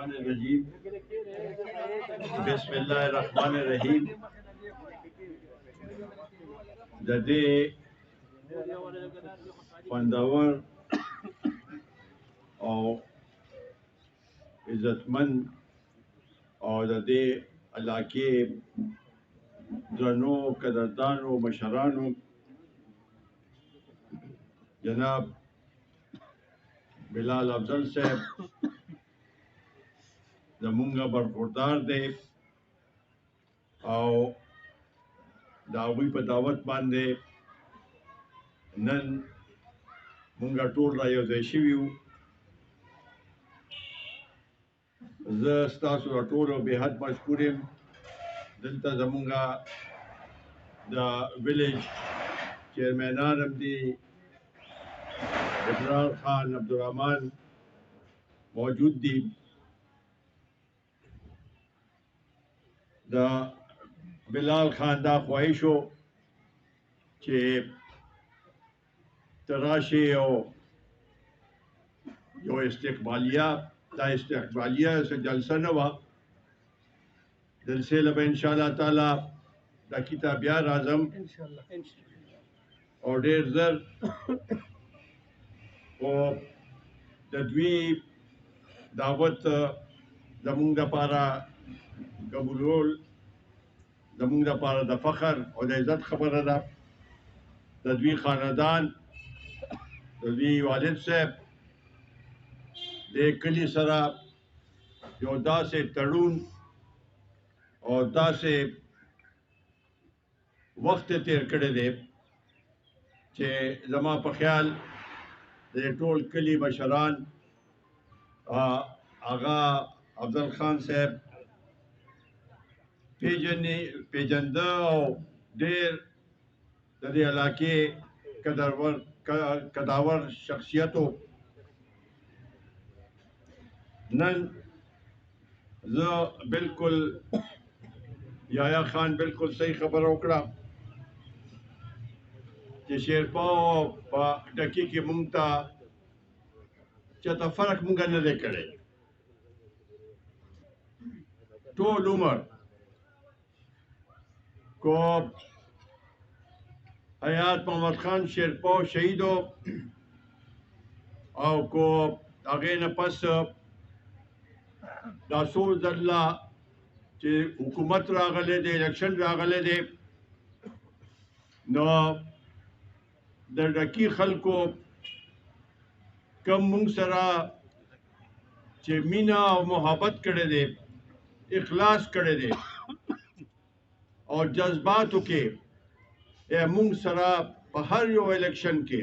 الرجیم بسم الله الرحمن الرحیم د دې خوندور او عزتمن او د دې علاقې درنو قدردانو مشرانو جناب بلال افضل صاحب زمونږ برخوردار دی او د هغوی په دعوت باندې نن مونږ ټول را یو ځای شوي یو. زه ستاسو د ټولو بې حد مشکور یم. دلته زمونږ د ویلیج چیرمینان هم دي، ابرار خان عبدالرحمن موجود دي. د بلال خان دا خواهش و چې ته راشې او یو استقبالیه دا استقبالیه څه جلسه نه وه، جلسې له به انشاءالله تعالی دا کتابیا راځم او ډېر زر خو د دوی دعوت زمونږ دپاره قبولول زمونږ دپاره د فخر او د عزت خبره ده. د دوی خاندان د دوی والد صاحب د کلي سره یو داسې تړون او داسې وخت تیر کړی دی چې زما په خیال د ټول کلي مشران آغا افضل خان صاحب پیژنده او ډېر د دې علاقې قداور شخصیتو. نن زه بالکل یحیی خان بالکل صحیح خبره وکړه چې شیرپاو په ډکي کې مونږ ته چاته فرق مونږ نه دی کړی. ټول عمر کو حیات محمد خان شیرپاو شهید او کو هغې نه پس دا څو ځله چې حکومت راغلی دی، الیکشن راغلی دی، نو د ډکي خلکو کم مونږ سره چې مینه او محبت کړی دی، اخلاص کړی دی او جذباتو کې مونږ سره په هر یو الیکشن کې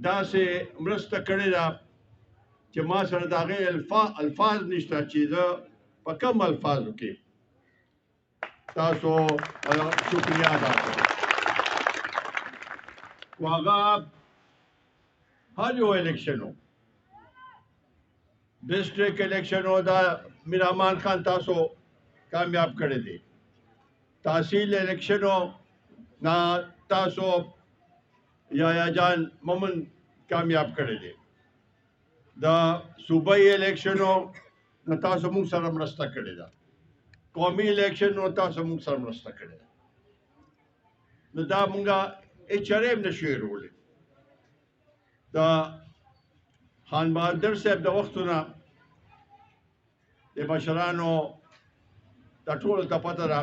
داسې مرسته کړې ده چې ما سره د هغې الفاظ نشته چې زه په کم الفاظو کې تاسو شکریه ادا کړم. خو هغه هر یو الیکشن و، ډسټرک الیکشن و، دا میرامان خان تاسو کامیاب کړی دی. تحصیل الیکشنو نا تاسو یحیی جان مومن کامیاب کړی دی. دا صوبائی الیکشنو نا تاسو مونږ سره مرسته کړې ده. قومي الیکشنو تاسو مونږ سره مرسته کړې ده. نو دا مونږه هېڅ چرې هم نشو هېرولی. د خان بهادر صاحب د وختونه د مشرانو دا ټولو ته پته ده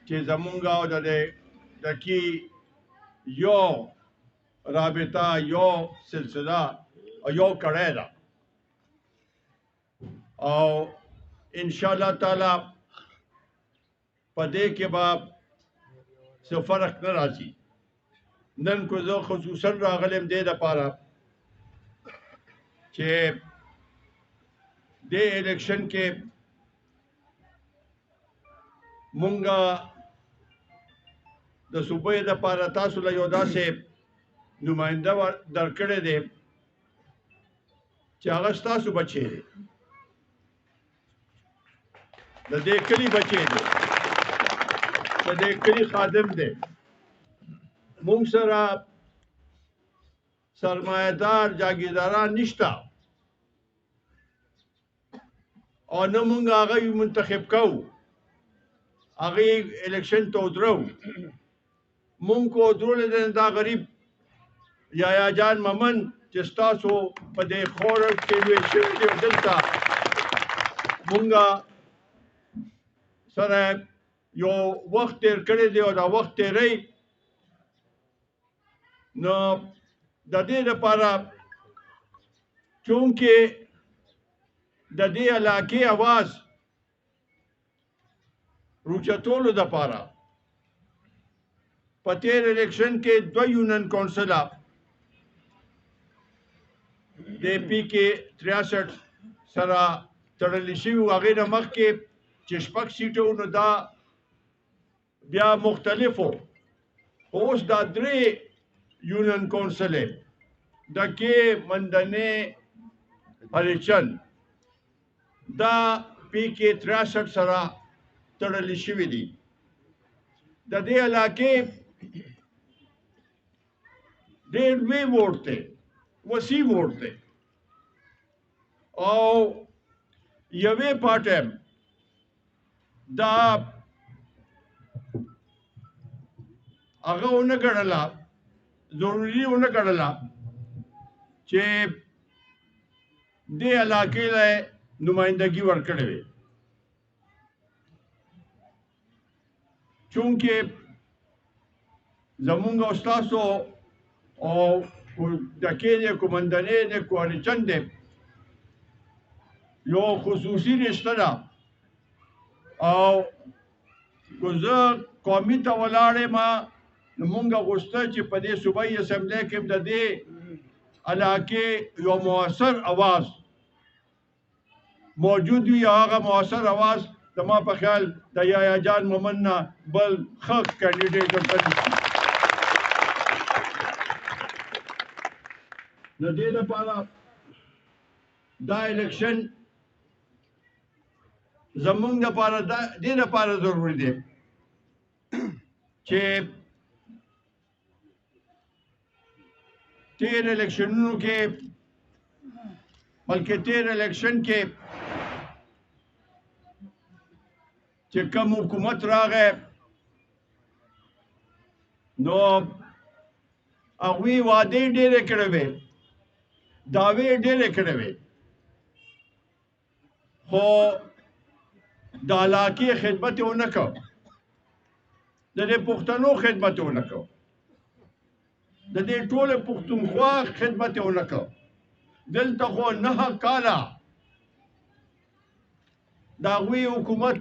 چې زمونږ او د ډکي یو رابطه، یو سلسله او یو کړی ده او انشاءالله تعالی په دې کې به څه فرق نه راځي. نن کو زه خصوصا راغلی یم دې دپاره چې دې الیکشن کې مونږه د صوبې دپاره تاسو له یو داسې نماینده درکړی دی چې هغه ستاسو بچی دی، د دې کلي بچی دی، د دې کلي خادم دی. مونږ سره سرمایه‌دار جاگیرداران نشته، او نه مونږ هغه منتخب کوو، هغه الیکشن ته ودرو. مونږ کو درولې دا غریب یحیی جان مومن چې ستاسو په دې خور کې لوی شوی دی، دلته مونږ سره یو وخت تیر کړی دی او دا وخت تیری نو د دې لپاره چونکې د دې علاقې اواز روچتولو دپاره په تیر الیکشن کې 2 یونین کونسله د پی کې 63 سره تړلی شوي وو، هغې نه مخکې چې 6 سیټه نو دا بیا مختلفو، اوس دا 3 یونین کونسلې ډکې، مندنې، هریچند دا پی کې 63 سره تړلی شوي دي. د دې علاقې ډېر لوی ووټ دی، وسیع ووټ دی او یوې پارټۍ دا هغه ونه ګڼله، ضروري ونه ګڼله چې دې علاقې له نمایندګي ورکړې وي. چونکې زمونږ او ستاسو او ډکې دی، کومندنې دی، کوهریچند دی، یو خصوصي رشته ده او که زه قومي ته ولاړ یم نو مونږ غوښته چې په دې صوبایي اسمبلۍ کې د دې علاقې یو مؤثر اواز موجود وي. هغه مؤثر اواز زما په خیال د یحیی جان مومن نه بل ښه کینډیډیټ ورته نشته. د دې لپاره دا الیکشن زمونږ لپاره د دې لپاره ضروري دی چې تیر الیکشنونو کې بلکې تیر الیکشن کې چې کوم حکومت راغی نو هغوی وعدې ډېرې کړې وې، دعوې ډېرې کړې وې، خو د علاقې خدمت یې ونه کړ، د دې پښتنو خدمت یې ونه کړ، د دې ټولې پښتونخوا خدمت یې ونه کړ. دلته خو 9 کاله د هغوی حکومت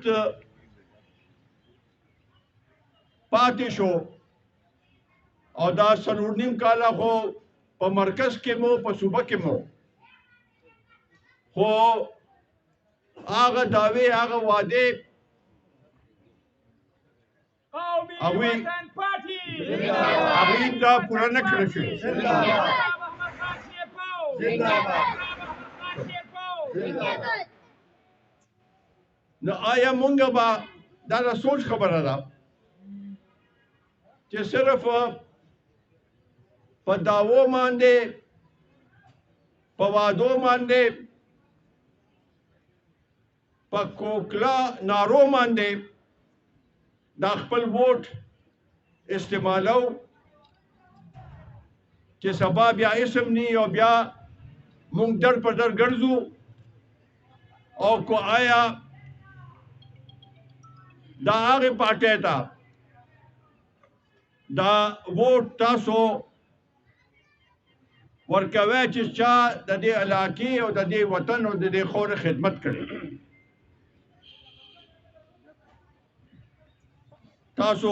پاتې شو او دا 4.5 کاله خو په مرکز کې مو په صوبه کې مو، خو هغه دعوې هغه وعدې هغوی دا پوره نه کړی شوې. نو آیا مونږ به دا د سوچ خبره ده چې صرف په دعوو باندې په وعدو باندې په کوکلا نارو باندې دا خپل ووټ استعمالو چې سبا بیا اسم نی او بیا مونږ در په در ګرځو او کو آیا دا هغه پارټۍ ته دا ووټ تاسو ورکوي چې چا د دې علاقې او د دې وطن او د دې خور خدمت کړي. تاسو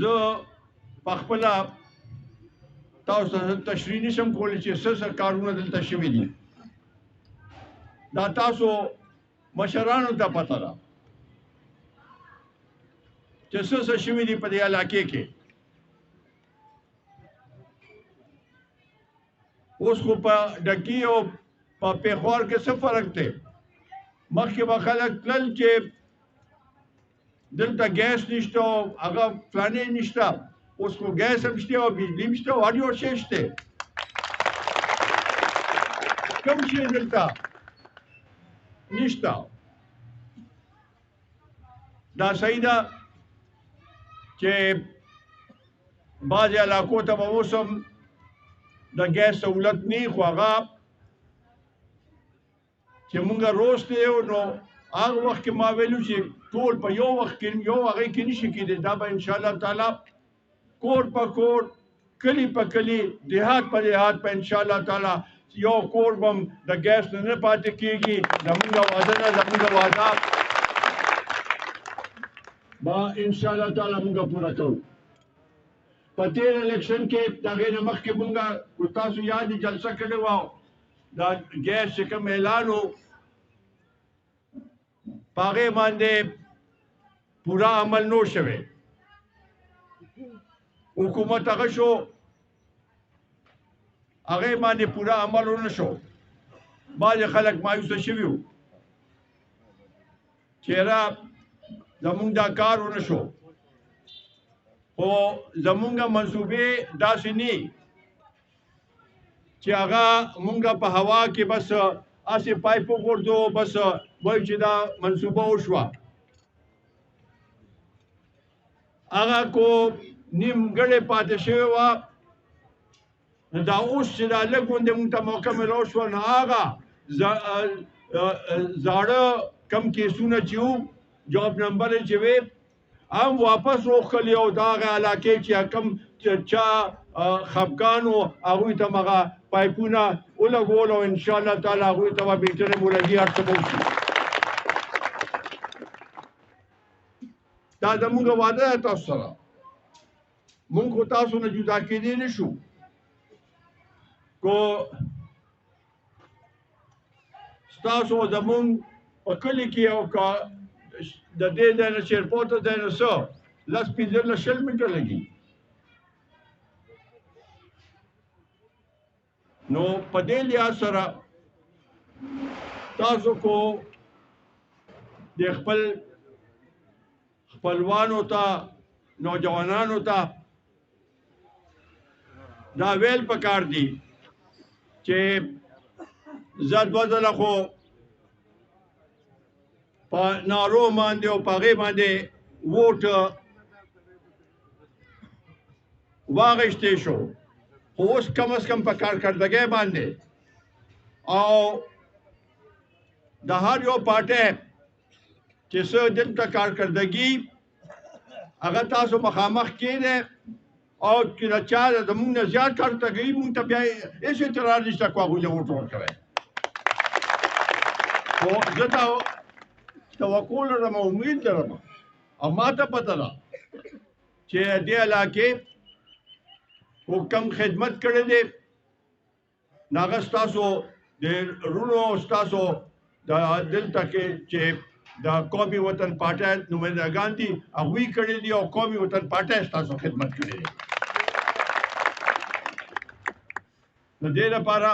زه په خپل تاسو تشریح نشم کولی چې څه کارونه دلته شوي دي. دا تاسو مشرانو ته پته ده چې څه شوي دي په دې علاقې کې. اوس خو په ډکی او په پیښور کې څه فرق دی؟ مخکې به خلک تلل چې دلته ګیس نشته او هغه فلانې نشته، اوس خو ګیس هم شته او بجلی هم شته او هر یو شی شته. کوم شی دلته نشته دا صحیح ده چې بعضې علاقو ته به اوس هم د ګیس سهولت نه وي، خو هغه چې مونږ روست یو نو هغه وخت کې ما ویلو چې ټول په یو وخت کې یو هغې کې نشي کېدی. دا به انشاءالله تعالی کور په کور، کلی په کلی، دیهات په دیهات په انشاءالله تعالی یو کور به هم د ګیس نه پاتې کېږي. زمونږ وعده ده، زمونږ وعده به انشاءالله تعالی مونږ پوره کوو. په تېر الیکشن کې د هغې نه مخکې مونږ تاسو یاد دي جلسه کړې وه، دا ګیس چې کوم اعلان و په هغې باندې پوره عمل نو شوی. حکومت هغه شو، هغې باندې پوره عمل ونه شو. بعضې خلک مایوسه شوي وو چې یاره زمونږ دا کار ونه شو، خو زمونږ منصوبې داسې نه چې هغه مونږ په هوا کې بس هسې پایپ وغورځو، بس وایو چې دا منصوبه وشوه. هغه کو نیمګړې پاتې شوې وه. دا اوس چې دا لږ غوندې مونږ ته موقع میلاو شوه، نو هغه زاړه کم کیسونه چې وو، جواب نمبر یې چې وې، هم واپس روښکلي او د هغه علاقې چې کم چا خفګان وو هغوی ته هغه پایپونه ولګول او انشاءالله تعالی هغوی ته به بهترې مولګي هر څه به وشي. دا زمونږ وعده ده تاسو سره. مونږ خو تاسو نه جدا کېدی نه شو، کو ستاسو زمونږ په کلي کې او که د دې ځای نه شیرپور ته ځای نه څه 10-15 میټر لګي. نو په دې لحاظ سره تاسو کو د خپلوانو ته، نوجوانانو ته دا ویل پکار دي چې زه 2 ځله خو په نارو باندې او په هغې باندې ووټ واخیستی شو، خو اوس کم از کم په کارکردګۍ باندې او د هر یو پارټۍ چې څه دلته کارکردګي هغه تاسو مخامخ کېدی او چې د چا زمونږ نه زیات کارکردګي مونږ ته بیا هېڅ اعتراض نشته کو هغوی ته ووټ ورکوئ. خو زه توقع لرم او امید لرم او ما ته پته ده چې دې علاقې خو کم خدمت کړی دی، نو هغه ستاسو د وروڼو او ستاسو د دلته کې چې د قومي وطن پارټۍ نمایندګان دي هغوی کړي دي او قومي وطن پارټۍ ستاسو خدمت کړی دی. د دې لپاره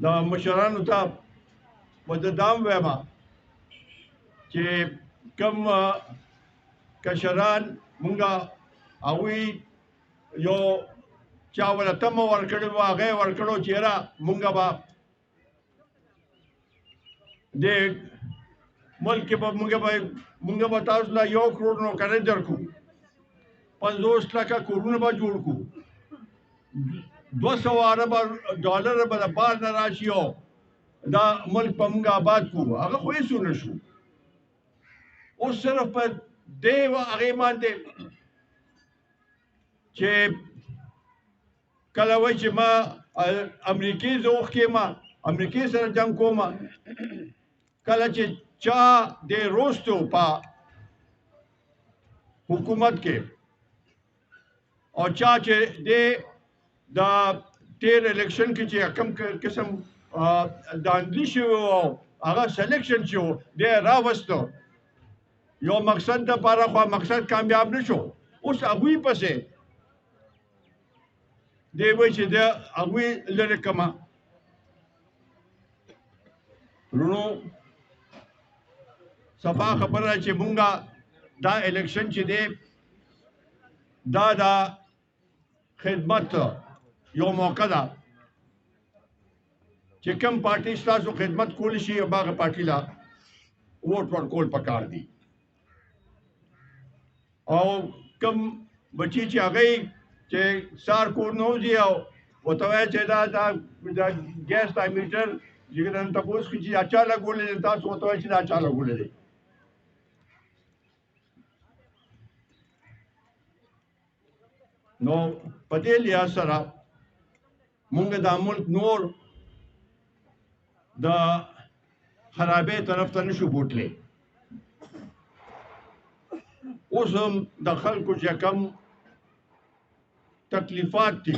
د مشرانو ته به زه دا هم وایم چې کوم کشران مونږه هغوی یو چا وله تمه ورکړې وه، هغه یې ورکړو چې یاره مونږه به د ملک کې به مونږ به تاسو له 1 کروڑ نوکرۍ درکړو، 50 لکه کورونه به جوړ کړو، 200 ارب ډالر به د بهر نه راشي او دا ملک په مونږ آباد کړو. هغه خو هېڅ ونه شو. اوس صرف په دې هغې باندې چې کله وایي چې ما امریکې زه اوښکې یم، امریکې سره جنګ کوم، کله چې چا د روستو په حکومت کې او چا چې د تیر الیکشن کې چې کم قسم داندلی شوی او هغه سلیکشن شو دی راوستو یو مقصد دپاره، خو مقصد کامیاب نه شو. اوس هغوی پسې دی وایي چې د هغوی لرې کړمه. وروڼو صفا خبره چې مونږه دا الیکشن چې دی دا د خدمت یو موقع ده چې کوم پارټي ستاسو خدمت کولی شي هغه پارټي له ووټ ورکول پکار دي او کم بچی چې هغه چې سار کور نه وځي او ورته وایي چې دا ګیس دا میټر چې نن تاسو چې اچا لګولې تاسو ورته وایي چې دا اچا لګولې دی نو په دې لحاظ سره مونږ د ملک نور د خرابې طرف ته نشو بوتلی اوس هم د خلکو چې کم تکلیفات دي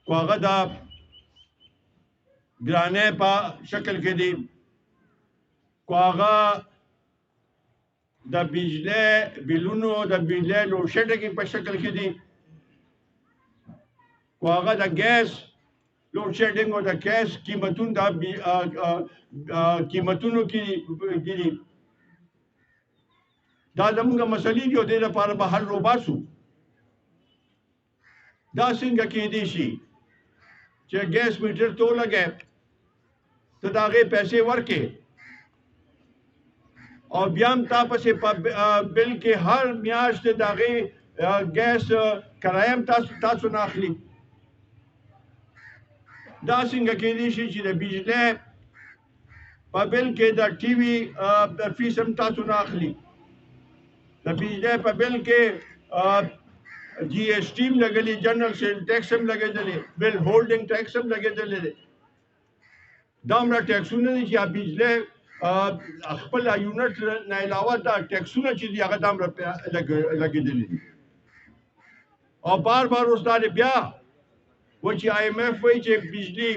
خو هغه د ګرانۍ په شکل کې دي خو هغه د بجلی بلونو د بجلی لوډ شیډینګ په شکل کې دي خو هغه د ګیس لوډ شیډینګ او د ګیس قیمتونو کې دي دا زموږ مسلې دي او دې لپاره به حل وباسو دا څنګه کېدی شي چې ګیس میټر ته ولګې ته د هغې پیسې ورکې او بیا هم تا پسې په بل کې هر میاشت د هغې ګیس کرایه هم تاسو نه اخلي دا څنګه کېدی شي چې د بجلی په بل کې د ټي وي فیس هم تاسو نه اخلي د بجلی په بل کې جی ایس ټي هم لګلي جنرل سیل ټیکس هم لګېدلی بل هولډنګ ټیکس هم لګېدلی دی دا همره ټیکسونه دي چې بجلی خپل یونټ نه علاوه دا ټیکسونه چې دي هغه دا همره لګېدلي دي او بار بار اوس دا بیا و چې آی ایم ایف وایي چې بجلی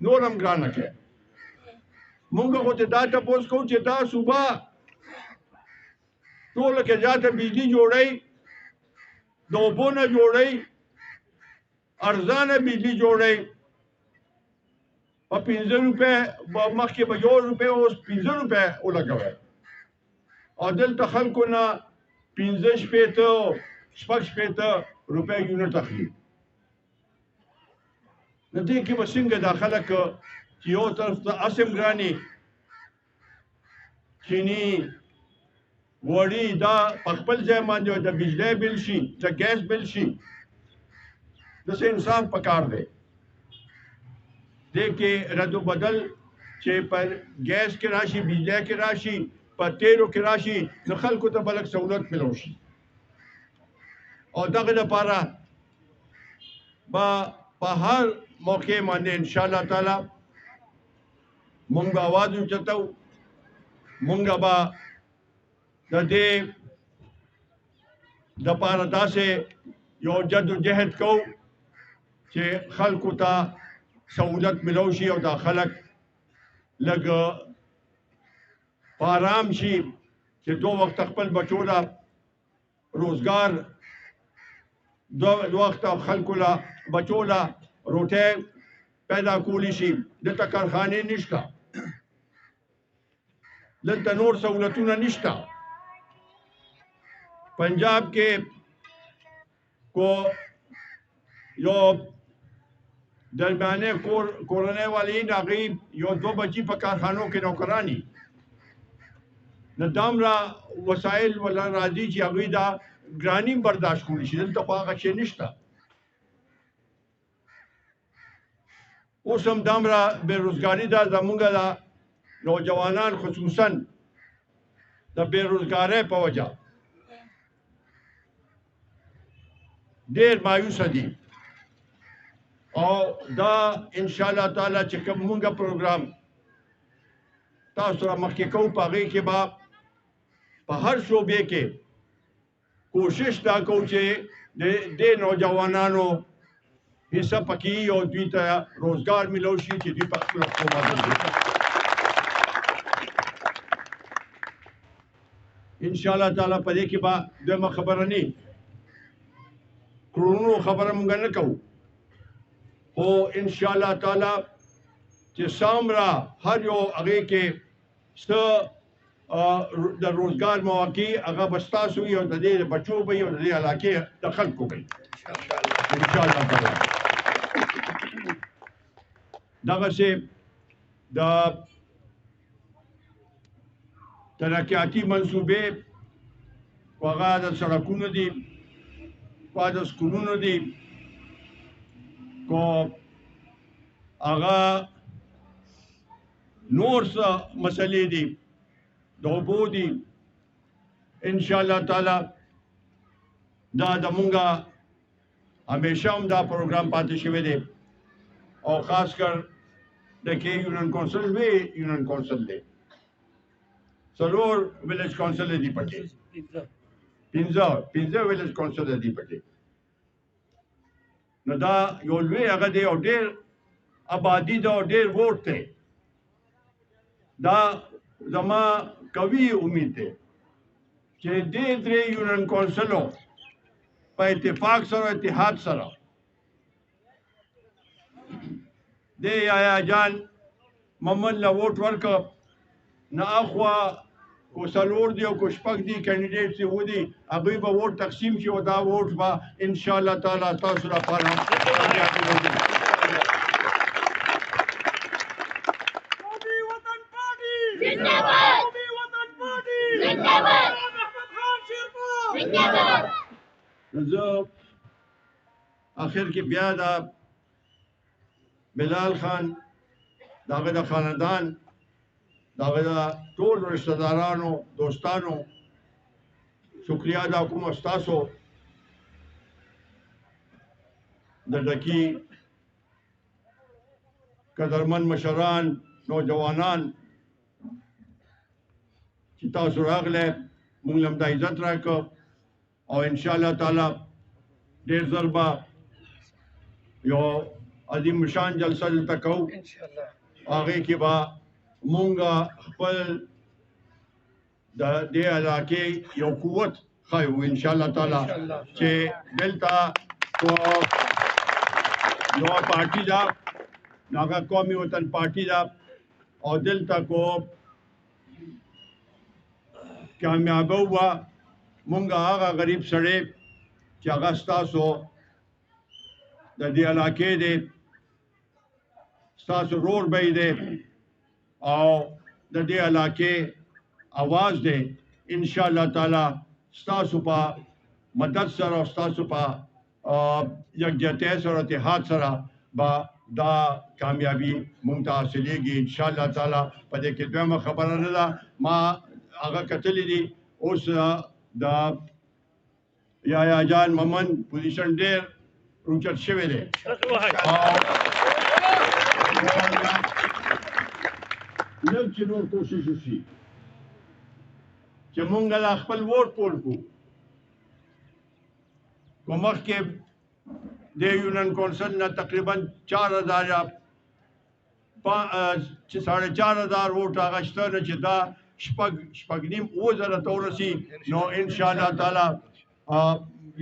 نور هم ګرانه کړه مونږ خو ته دا تپوس کوو چې دا صوبه ټوله کې زیاته بجلی جوړوي د اوبو نه جوړوي ارزانه بجلی جوړوي په 15 روپۍ مخکې به 1 روپۍ اوس 15 روپۍ ولګوئ او دلته خلکو نه 15 شپېته شپږ شپېته روپۍ یونټ اخلي نو دې کې به څنګه دا خلک چې یو طرف ته اسم ګراني چینی وړي دا په خپل ځای باندې د بجلی بل شي د ګیس بل شي داسې انصاف پکار دی دې کې رد و بدل چې پر ګیس کې راشي بجلی کې راشي په تیلو کې راشي نو خلکو ته به لږ سهولت ملو شي او دغه دپاره به په هر موقع باندې انشاءالله تعالی مونږ به اواز اوچتو مونږ به د دې دپاره داسې یو جد و جهد کوو چې خلکو ته سهولت ملو شي او دا خلک لږ په ارام شي چې 2 وخت خپل بچو له روزګار 2 وخت خلکو له بچو له روټۍ پیدا کولی شي دلته کارخانې نشته دلته نور سهولتونه نشته پنجاب کې کو یو درمیانه کورنۍ والی هغوی یو 2 بچي په کارخانو کې نوکرانی نو دا همره وسایل ولا راځي چې هغوی دا ګراني برداشت کولی شي دلته خو هغه شی نشته اوس هم دا همره بېروزګاري ده زموږ د نوجوانان خصوصا د بېروزګارۍ په وجه ډېر مایوسه دي او دا انشاءالله تعالی چې کوم مونږ پروګرام تاسو سره مخکې کوو په هغې کې به په هر شعبې کې کوشش دا کوو چې د دې نوجوانانو حصہ پکې او دوی ته روزګار ملو شي چې دوی په خپلو پښو باندې انشاءالله تعالی په دې کې به دویمه خبره نه کرونو خبره مونږ نه کوو خو انشاءالله تعالی چې څومره هر یو هغې کې څه د روزګار مواقع هغه به ستاسو وي او د دې بچو به وي او د دې علاقې د خلکو به وي انشاءالله تعالی دغسې د ترقیاتي منصوبې خو هغه د سړکونو دي، خو د سکولونو دي، خو هغه نور څه مسلې دي، د اوبو دي. انشاءالله تعالی دا زمونږه همیشه هم دا پروګرام پاتې شوی دی او خاص کر د کې یونین کونسل وی یونین کونسل دی، څلور ویلیج کونسل دی پکې، پنځه ویلیج کونسل دی پکې. نو دا یو لوی هغه دی او ډېر آبادي ده او ډېر ووټ دی. دا زما قوي امید دی چې دې درې یونین کونسلو په اتفاق سره اتحاد سره د یحیی جان محمد له ووټ ورکړه، نه اخوا کو څلور دي او کو شپږ دي کینډیډیټ چې ودي هغوی به ووټ تقسیم شي او دا ووټ به انشاءالله تعالی تاسو لپاره زه آخر کې بیا دا بلال خان داغه د خاندان داغه د ټول رشتہ دارانو دوستانو شکریہ ادا کوم تاسو د ډکی قدرمن مشران نوجوانان چې تاسو راغله موږ لم د عزت راکړو او ان شاء الله تعالی ډیر ژر به یو عظیم شان جلسه دلته کوو ان شاء الله. هغه کې به مونږ خپل د دې علاقې یو قوت ښیو ان شاء الله تعالی چې دلته یو پارټي ده، هغه قومي وطن پارټي ده او دلته کو کامیابه وه. مونږ هغه غریب سړی چې هغه ستاسو د دې علاقې دی، ستاسو رور بی دی او د دې علاقې आवाज دی. ان شاء الله تعالی ستاسو په مدد سره او ستاسو په یکجهتۍ سره اتحاد سره به دا کامیابی مونږ ته حاصلېږي ان شاء الله تعالی. په دې کې دویمه خبره نه ده، ما هغه کتلې دي اوس د یحیی جان محمد پوزیشن ډېر اوچت شوی دی. لږ چې نور کوشش وشي چې مونږ لا خپل ووټ پول کړو. په مخکې د یونین کونسل نه تقریبا 4000 یا 4,500 ووټ هغه شته نه چې دا شپږ نیم 7,000 ته ورسي. نو ان شاء الله تعالی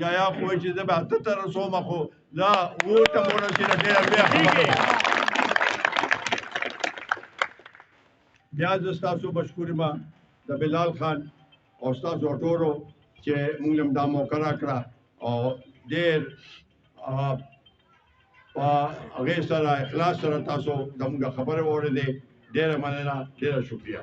یا خو چې زه به 78 سومه خو دا ووټ هم ورسي نه ډېره لویه خبره ده. بیا زه ستاسو بشکور یم د بلال خان او ستاسو ټولو چې موږ هم دا موقع راکړه او ډېر په هغې سره اخلاص سره تاسو زموږ خبرې واورېدې. ډېره مننه، ډېره شکریه.